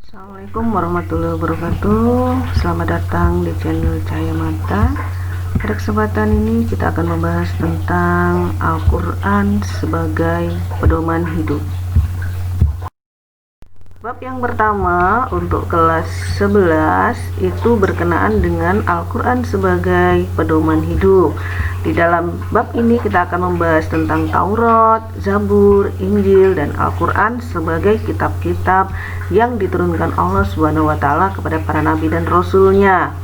Assalamualaikum warahmatullahi wabarakatuh. Selamat datang di channel Cahaya Mata. Pada kesempatan ini kita akan membahas tentang Al-Quran sebagai pedoman hidup. Bab yang pertama untuk kelas 11 itu berkenaan dengan Al-Quran sebagai pedoman hidup. Di dalam bab ini kita akan membahas tentang Taurat, Zabur, Injil, dan Al-Quran sebagai kitab-kitab yang diturunkan Allah Subhanahu wa Ta'ala kepada para nabi dan rasulnya.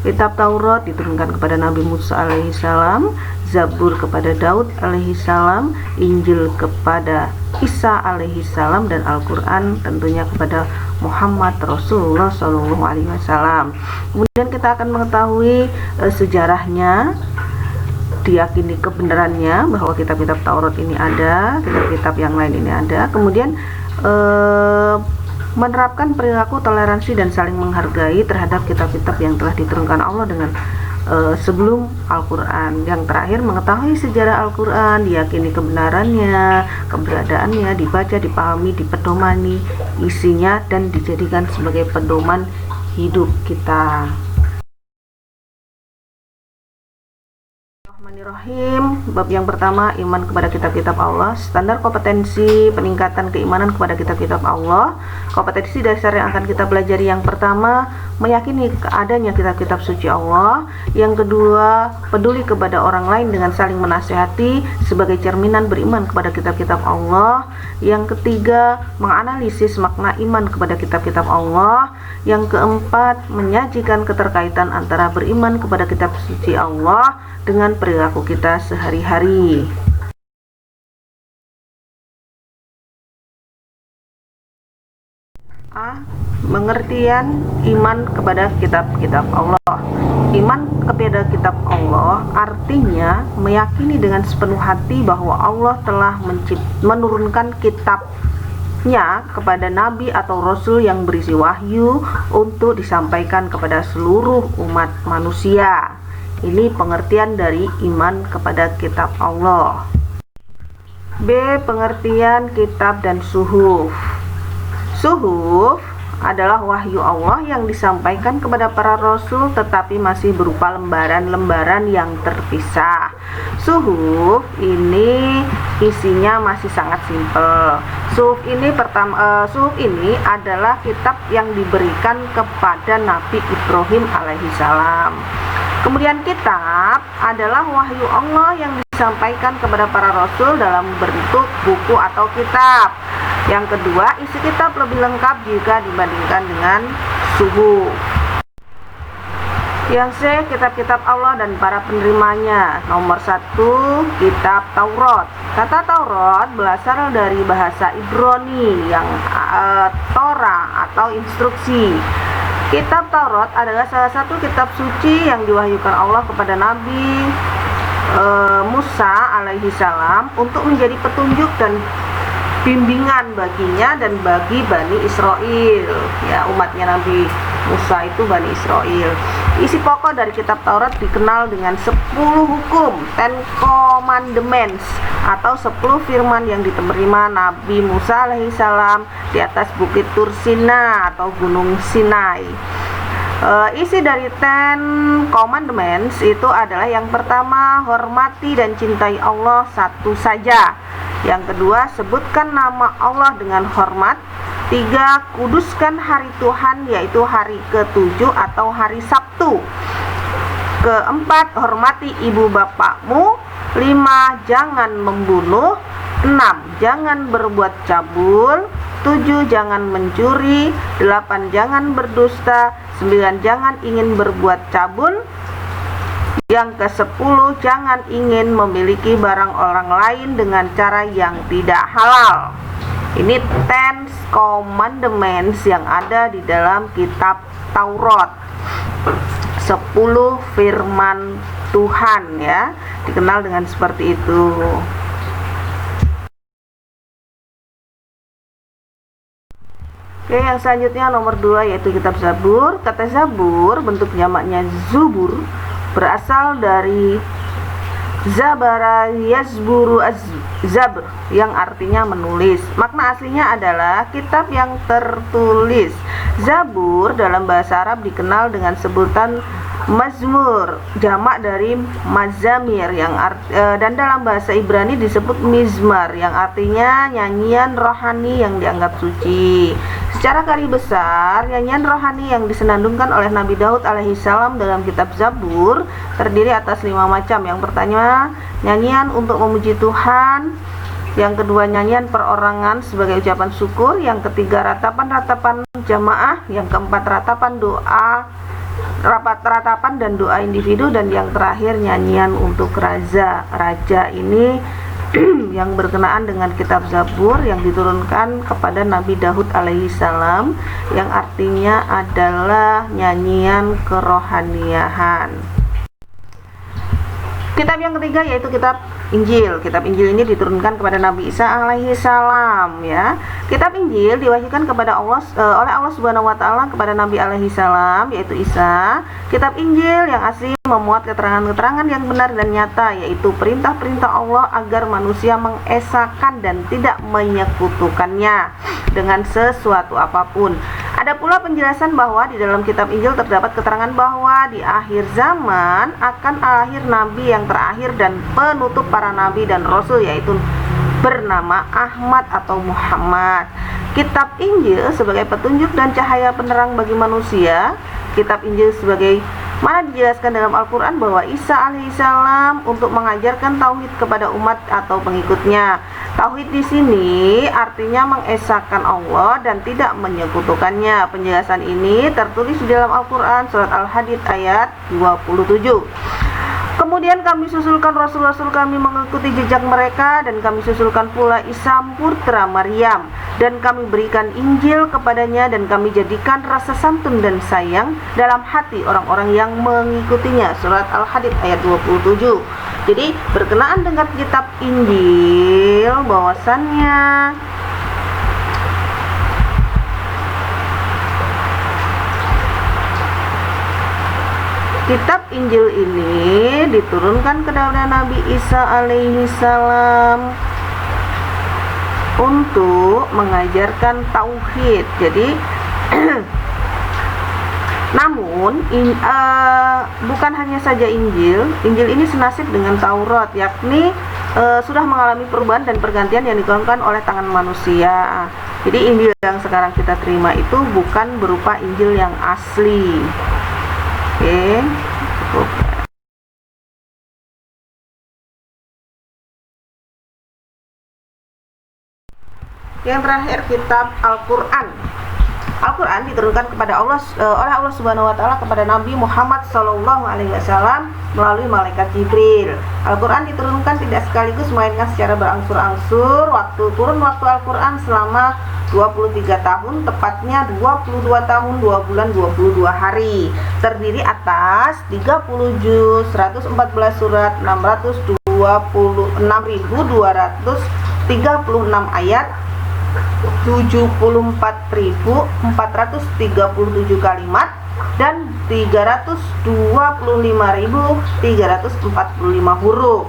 Kitab Taurat diturunkan kepada Nabi Musa alaihissalam, Zabur kepada Daud alaihissalam, Injil kepada Isa alaihissalam, dan Al-Quran tentunya kepada Muhammad Rasulullah SAW. Kemudian kita akan mengetahui sejarahnya, diyakini kebenarannya bahwa kitab-kitab Taurat ini ada, kitab-kitab yang lain ini ada. Kemudian menerapkan perilaku toleransi dan saling menghargai terhadap kitab-kitab yang telah diturunkan Allah dengan sebelum Al-Quran. Yang terakhir mengetahui sejarah Al-Quran, diyakini kebenarannya, keberadaannya, dibaca, dipahami, dipedomani isinya, dan dijadikan sebagai pedoman hidup kita. Bismillahirrahmanirrahim. Bab yang pertama, iman kepada kitab-kitab Allah. Standar kompetensi peningkatan keimanan kepada kitab-kitab Allah. Kompetensi dasar yang akan kita pelajari, yang pertama, meyakini adanya kitab-kitab suci Allah. Yang kedua, peduli kepada orang lain dengan saling menasihati sebagai cerminan beriman kepada kitab-kitab Allah. Yang ketiga, menganalisis makna iman kepada kitab-kitab Allah. Yang keempat, menyajikan keterkaitan antara beriman kepada kitab suci Allah dengan perilaku kita sehari-hari. A. Pengertian iman kepada kitab-kitab Allah. Iman kepada kitab Allah artinya meyakini dengan sepenuh hati bahwa Allah telah menurunkan kitabnya kepada nabi atau rasul yang berisi wahyu untuk disampaikan kepada seluruh umat manusia. Ini pengertian dari iman kepada kitab Allah. B. Pengertian kitab dan suhuf. Suhuf adalah wahyu Allah yang disampaikan kepada para rasul tetapi masih berupa lembaran-lembaran yang terpisah. Suhuf ini isinya masih sangat simpel. Suhuf ini adalah kitab yang diberikan kepada Nabi Ibrahim alaihissalam. Kemudian kitab adalah wahyu Allah yang disampaikan kepada para rasul dalam bentuk buku atau kitab. Yang kedua, isi kitab lebih lengkap jika dibandingkan dengan suhuf. Yang C, kitab-kitab Allah dan para penerimanya. Nomor 1, kitab Taurat. Kata Taurat berasal dari bahasa Ibrani yang Torah atau instruksi. Kitab Taurat adalah salah satu kitab suci yang diwahyukan Allah kepada Nabi Musa alaihissalam untuk menjadi petunjuk dan bimbingan baginya dan bagi Bani Israel. Ya, umatnya Nabi Musa itu Bani Israel. Isi pokok dari kitab Taurat dikenal dengan 10 hukum, 10 commandments, atau 10 firman yang diterima Nabi Musa alaihissalam di atas bukit Tur Sina atau Gunung Sinai. Isi dari 10 commandments itu adalah, yang pertama, hormati dan cintai Allah satu saja. Yang kedua, sebutkan nama Allah dengan hormat. 3, kuduskan hari Tuhan, yaitu hari ke-7 atau hari Sabtu. Keempat, hormati ibu bapakmu. 5, jangan membunuh. 6, jangan berbuat cabul. 7, jangan mencuri. 8, jangan berdusta. 9, jangan ingin berbuat cabul. Yang ke-10, jangan ingin memiliki barang orang lain dengan cara yang tidak halal. Ini 10 commandments yang ada di dalam kitab Taurat. 10 firman Tuhan, ya, dikenal dengan seperti itu. Oke, yang selanjutnya nomor 2 yaitu kitab Zabur. Kata Zabur bentuk jamaknya Zubur, berasal dari Zabara yazburu zabr yang artinya menulis. Makna aslinya adalah kitab yang tertulis. Zabur dalam bahasa Arab dikenal dengan sebutan mazmur, jamak dari mazamir dan dalam bahasa Ibrani disebut mizmar yang artinya nyanyian rohani yang dianggap suci. Secara garis besar, nyanyian rohani yang disenandungkan oleh Nabi Daud alaihissalam dalam kitab Zabur terdiri atas 5 macam. Yang pertama, nyanyian untuk memuji Tuhan. Yang kedua, nyanyian perorangan sebagai ucapan syukur. Yang ketiga, ratapan-ratapan jamaah. Yang keempat, ratapan dan doa individu. Dan yang terakhir, nyanyian untuk raja ini yang berkenaan dengan kitab Zabur yang diturunkan kepada Nabi Daud alaihissalam, yang artinya adalah nyanyian kerohaniahan. Kitab yang ketiga yaitu kitab Injil. Kitab Injil ini diturunkan kepada Nabi Isa alaihissalam, ya. Kitab Injil diwahyukan kepada Allah oleh Allah Subhanahu wa taala kepada Nabi alaihissalam yaitu Isa. Kitab Injil yang asli memuat keterangan-keterangan yang benar dan nyata, yaitu perintah-perintah Allah agar manusia mengesahkan dan tidak menyekutukannya dengan sesuatu apapun. Ada pula penjelasan bahwa di dalam kitab Injil terdapat keterangan bahwa di akhir zaman akan lahir nabi yang terakhir dan penutup para nabi dan rasul, yaitu bernama Ahmad atau Muhammad. Kitab Injil sebagai petunjuk dan cahaya penerang bagi manusia. Kitab Injil sebagai mana dijelaskan dalam Al-Quran bahwa Isa alaihissalam untuk mengajarkan tauhid kepada umat atau pengikutnya. Tauhid di sini artinya mengesahkan Allah dan tidak menyekutukannya. Penjelasan ini tertulis di dalam Al-Quran surat Al-Hadid ayat 27. Kemudian kami susulkan rasul-rasul kami mengikuti jejak mereka, dan kami susulkan pula Isa putra Maryam, dan kami berikan Injil kepadanya, dan kami jadikan rasa santun dan sayang dalam hati orang-orang yang mengikutinya. Surat Al-Hadid ayat 27. Jadi berkenaan dengan kitab Injil bahwasannya kitab Injil ini diturunkan kepada Nabi Isa alaihissalam untuk mengajarkan tauhid. Jadi namun bukan hanya saja Injil ini senasib dengan Taurat, yakni sudah mengalami perubahan dan pergantian yang dilakukan oleh tangan manusia. Jadi Injil yang sekarang kita terima itu bukan berupa Injil yang asli. Oke, cukup. Yang terakhir, kitab Al-Quran. Al-Quran diturunkan kepada oleh Allah Subhanahu wa taala kepada Nabi Muhammad SAW melalui malaikat Jibril. Al-Quran diturunkan tidak sekaligus melainkan secara berangsur-angsur. Waktu Al-Quran selama 23 tahun, tepatnya 22 tahun 2 bulan 22 hari. Terdiri atas 30 juz, 114 surat, 626.236 ayat, 74.437 kalimat, dan 325.345 huruf.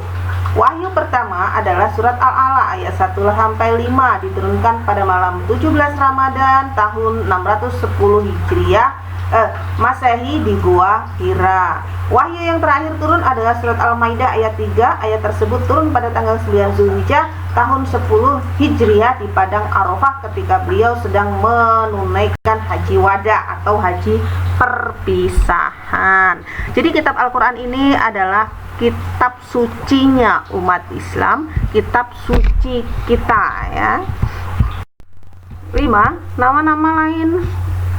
Wahyu pertama adalah surat Al-A'la ayat 1-5 diturunkan pada malam 17 Ramadan tahun 610 Hijriah Masehi di Gua Hira. Wahyu yang terakhir turun adalah surat Al-Maidah ayat 3. Ayat tersebut turun pada tanggal 9 Zulhijjah tahun 10 Hijriah di Padang Arafah ketika beliau sedang menunaikan haji wada atau haji perpisahan. Jadi kitab Al-Quran ini adalah kitab sucinya umat Islam, kitab suci kita, ya. 5. Nama-nama lain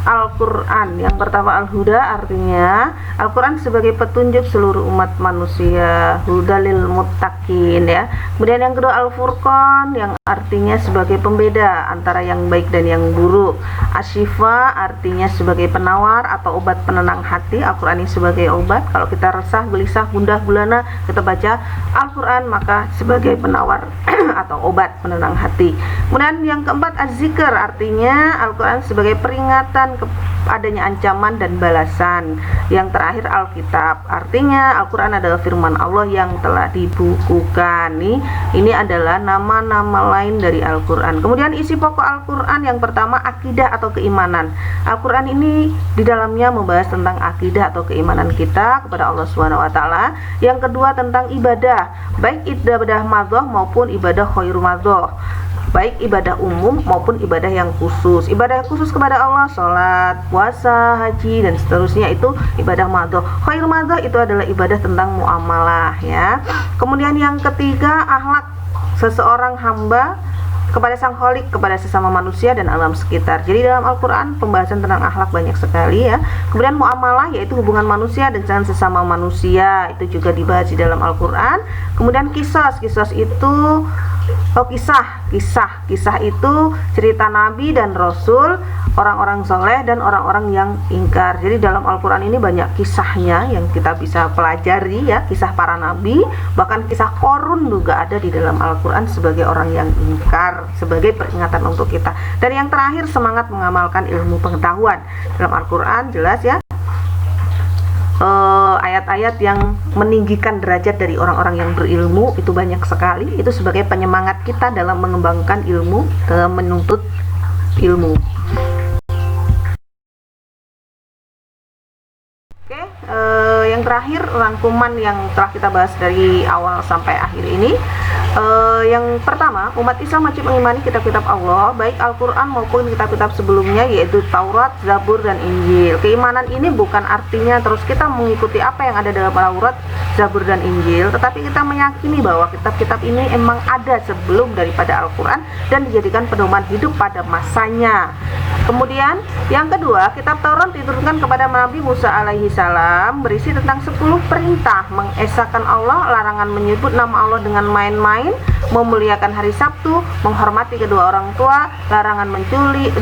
Al-Quran. Yang pertama Al-Huda, artinya Al-Quran sebagai petunjuk seluruh umat manusia, hudalil muttaqin, ya. Kemudian yang kedua Al-Furqan, yang artinya sebagai pembeda antara yang baik dan yang buruk. Asyifa artinya sebagai penawar atau obat penenang hati. Al-Quran ini sebagai obat. Kalau kita resah, gelisah, gundah gulana, kita baca Al-Quran, maka sebagai penawar atau obat penenang hati. Kemudian yang keempat Az-Zikr, artinya Al-Quran sebagai peringatan adanya ancaman dan balasan. Yang terakhir Alkitab, artinya Al-Quran adalah firman Allah yang telah dibukukan. Ini adalah nama-nama lain dari Al-Quran. Kemudian isi pokok Al-Quran yang pertama, akidah atau keimanan. Al-Quran ini di dalamnya membahas tentang akidah atau keimanan kita kepada Allah SWT. Yang kedua tentang ibadah, baik ibadah madhoh maupun ibadah khairu madhoh, baik ibadah umum maupun ibadah yang khusus. Ibadah khusus kepada Allah, sholat, puasa, haji, dan seterusnya itu ibadah madhoh. Khairu madhoh itu adalah ibadah tentang muamalah ya. Kemudian yang ketiga, akhlak seseorang hamba kepada sang kholik, kepada sesama manusia dan alam sekitar. Jadi dalam Al-Quran pembahasan tentang akhlak banyak sekali ya. Kemudian muamalah yaitu hubungan manusia dengan sesama manusia, itu juga dibahas di dalam Al-Quran. Kemudian kisah itu kisah itu cerita Nabi dan Rasul, orang-orang soleh dan orang-orang yang ingkar. Jadi dalam Al-Quran ini banyak kisahnya yang kita bisa pelajari ya, kisah para nabi, bahkan kisah Qorun juga ada di dalam Al-Quran sebagai orang yang ingkar, sebagai peringatan untuk kita. Dan yang terakhir, semangat mengamalkan ilmu pengetahuan. Dalam Al-Quran jelas ya, ayat-ayat yang meninggikan derajat dari orang-orang yang berilmu itu banyak sekali. Itu sebagai penyemangat kita dalam mengembangkan ilmu, dalam menuntut ilmu. Oke, yang terakhir rangkuman yang telah kita bahas dari awal sampai akhir ini. Yang pertama, umat Islam wajib mengimani kitab-kitab Allah, baik Al-Quran maupun kitab-kitab sebelumnya, yaitu Taurat, Zabur, dan Injil. Keimanan ini bukan artinya terus kita mengikuti apa yang ada dalam Taurat, Zabur, dan Injil, tetapi kita meyakini bahwa kitab-kitab ini emang ada sebelum daripada Al-Quran dan dijadikan pedoman hidup pada masanya. Kemudian yang kedua, kitab Taurat diturunkan kepada Nabi Musa alaihi salam, berisi tentang 10 perintah, mengesahkan Allah, larangan menyebut nama Allah dengan main-main, memuliakan hari Sabtu, menghormati kedua orang tua, larangan mencuri,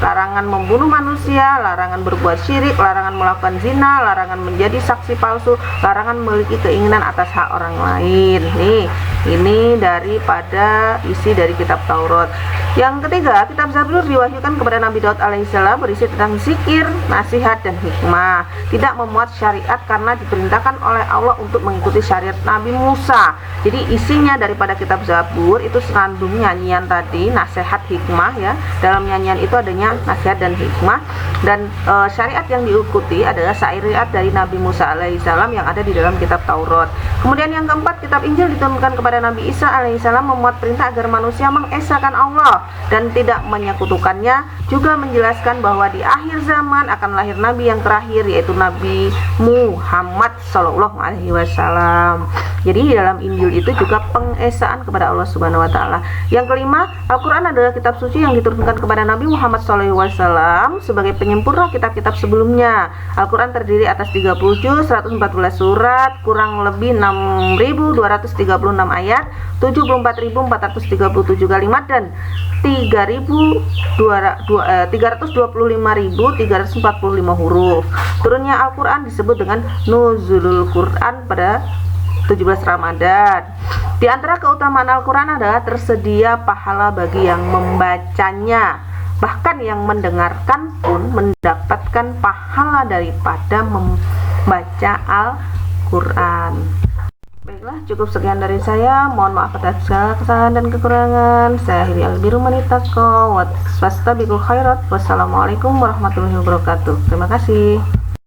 larangan membunuh manusia, larangan berbuat syirik, larangan melakukan zina, larangan menjadi saksi palsu, larangan memiliki keinginan atas hak orang lain. Nih, ini daripada isi dari kitab Taurat. Yang ketiga, kitab Zabur diwahyukan kepada Nabi Daud alaihissalam, berisi tentang zikir, nasihat, dan hikmah. Tidak memuat syariat karena diperintahkan oleh Allah untuk mengikuti syariat Nabi Musa. Jadi isinya daripada kitab Zabur itu senandung nyanyian tadi, nasihat, hikmah ya. Dalam nyanyian itu adanya nasihat dan hikmah, dan syariat yang diikuti adalah syariat dari Nabi Musa alaihissalam yang ada di dalam kitab Taurat. Kemudian yang keempat, kitab Injil diturunkan kepada Nabi Isa alaihissalam, memuat perintah agar manusia mengesahkan Allah dan tidak menyekutukannya, juga menjelaskan bahwa di akhir zaman akan lahir nabi yang terakhir, yaitu Nabi Muhammad Shallallahu Alaihi Wasallam. Jadi di dalam Injil itu juga pengesaan kepada Allah Subhanahu Wa Taala. Yang kelima, Al-Quran adalah kitab suci yang diturunkan kepada Nabi Muhammad Shallallahu Alaihi Wasallam sebagai penyempurna kitab-kitab sebelumnya. Al-Quran terdiri atas 30 juz, 114 surat, kurang lebih 6.236 ayat, 74.437 kalimat, dan 325.345 huruf. Turunnya Al-Quran disebut dengan Nuzulul Quran pada 17 Ramadan. Di antara keutamaan Al-Quran adalah tersedia pahala bagi yang membacanya. Bahkan yang mendengarkan pun mendapatkan pahala daripada membaca Al-Quran. Baiklah, cukup sekian dari saya. Mohon maaf atas segala kesalahan dan kekurangan. Saya akhiri al-biru manitaqwa wa fastabiqul khairat. Wassalamualaikum warahmatullahi wabarakatuh. Terima kasih.